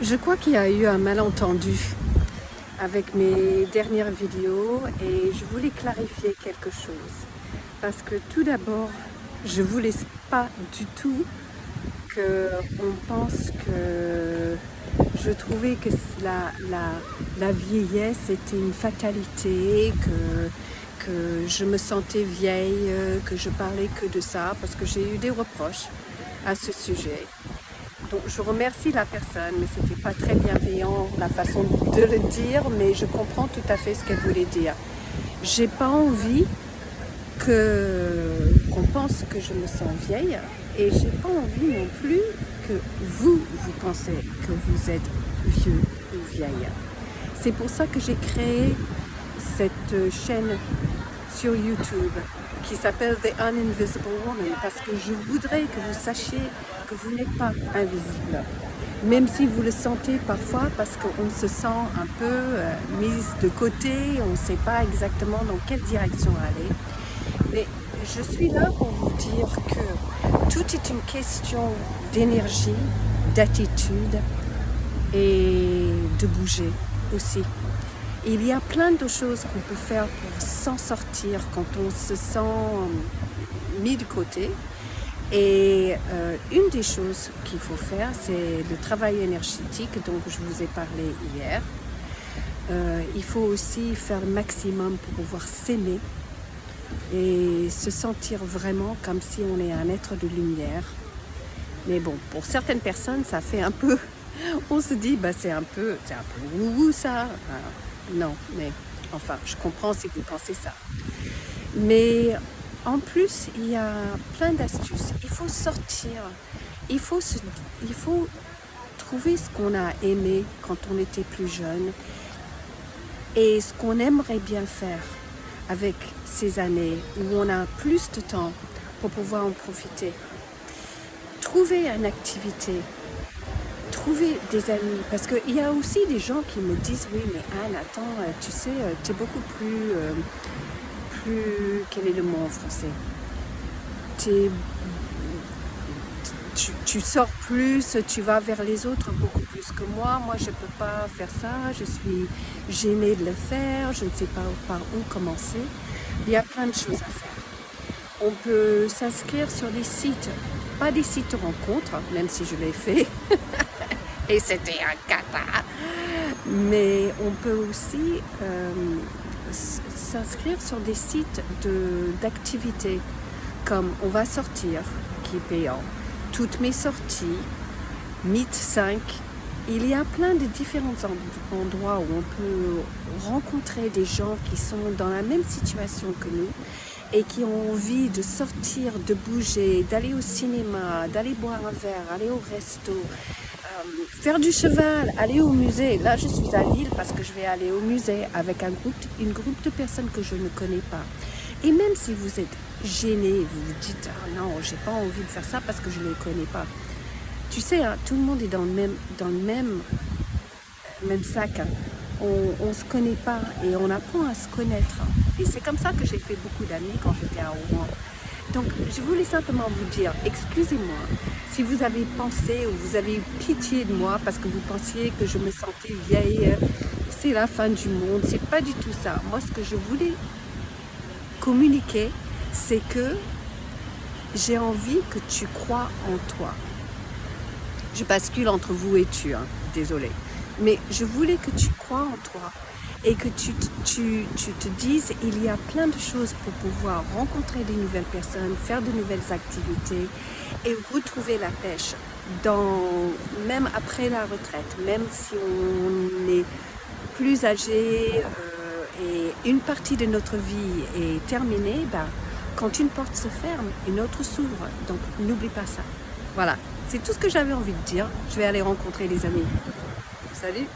Je crois qu'il y a eu un malentendu avec mes dernières vidéos et je voulais clarifier quelque chose. Parce que tout d'abord, je ne voulais pas du tout qu'on pense que je trouvais que la vieillesse était une fatalité, que je me sentais vieille, que je parlais que de ça, parce que j'ai eu des reproches à ce sujet. Donc je remercie la personne, mais c'était pas très bienveillant la façon de le dire, mais je comprends tout à fait ce qu'elle voulait dire. J'ai pas envie qu'on pense que je me sens vieille et j'ai pas envie non plus que vous pensez que vous êtes vieux ou vieille. C'est pour ça que j'ai créé cette chaîne sur YouTube qui s'appelle The Uninvisible Woman, parce que je voudrais que vous sachiez que vous n'êtes pas invisible, même si vous le sentez parfois, parce qu'on se sent un peu mise de côté, on ne sait pas exactement dans quelle direction aller. Mais je suis là pour vous dire que tout est une question d'énergie, d'attitude et de bouger aussi. Il y a plein de choses qu'on peut faire pour s'en sortir quand on se sent mis de côté. Et une des choses qu'il faut faire, c'est le travail énergétique dont je vous ai parlé hier. Il faut aussi faire le maximum pour pouvoir s'aimer et se sentir vraiment comme si on est un être de lumière. Mais bon, pour certaines personnes, ça fait un peu... On se dit, bah, c'est un peu wouhou ça. Non, mais enfin, je comprends si vous pensez ça. Mais en plus, il y a plein d'astuces. Il faut sortir. Il faut trouver ce qu'on a aimé quand on était plus jeune et ce qu'on aimerait bien faire avec ces années où on a plus de temps pour pouvoir en profiter. Trouver une activité. Trouver des amis, parce qu'il y a aussi des gens qui me disent oui mais Anne, attends, tu sais, tu es beaucoup plus, quel est le mot en français, tu sors plus, tu vas vers les autres beaucoup plus que moi je ne peux pas faire ça, je suis gênée de le faire, je ne sais pas par où commencer. Il y a plein de choses à faire. On peut s'inscrire sur des sites, pas des sites de rencontres, même si je l'ai fait, et c'était un cata. Mais on peut aussi s'inscrire sur des sites d'activités, comme On va sortir, qui est payant, Toutes mes sorties, Meet 5. Il y a plein de différents endroits où on peut rencontrer des gens qui sont dans la même situation que nous et qui ont envie de sortir, de bouger, d'aller au cinéma, d'aller boire un verre, aller au resto, faire du cheval, aller au musée. Là, je suis à Lille parce que je vais aller au musée avec une groupe de personnes que je ne connais pas. Et même si vous êtes gêné, vous vous dites « Ah non, j'ai pas envie de faire ça parce que je ne les connais pas ». Tu sais, hein, tout le monde est dans le même sac. Hein. On ne se connaît pas et on apprend à se connaître. Et c'est comme ça que j'ai fait beaucoup d'amis quand j'étais à Rouen. Donc, je voulais simplement vous dire, excusez-moi, si vous avez pensé ou vous avez eu pitié de moi parce que vous pensiez que je me sentais vieille, c'est la fin du monde, c'est pas du tout ça. Moi, ce que je voulais communiquer, c'est que j'ai envie que tu crois en toi. Je bascule entre vous et tu, hein, désolée. Mais je voulais que tu crois en toi et que tu te dises il y a plein de choses pour pouvoir rencontrer de nouvelles personnes, faire de nouvelles activités et retrouver la pêche, même après la retraite, même si on est plus âgé et une partie de notre vie est terminée, quand une porte se ferme, une autre s'ouvre. Donc n'oublie pas ça. Voilà, c'est tout ce que j'avais envie de dire. Je vais aller rencontrer les amis. Salut!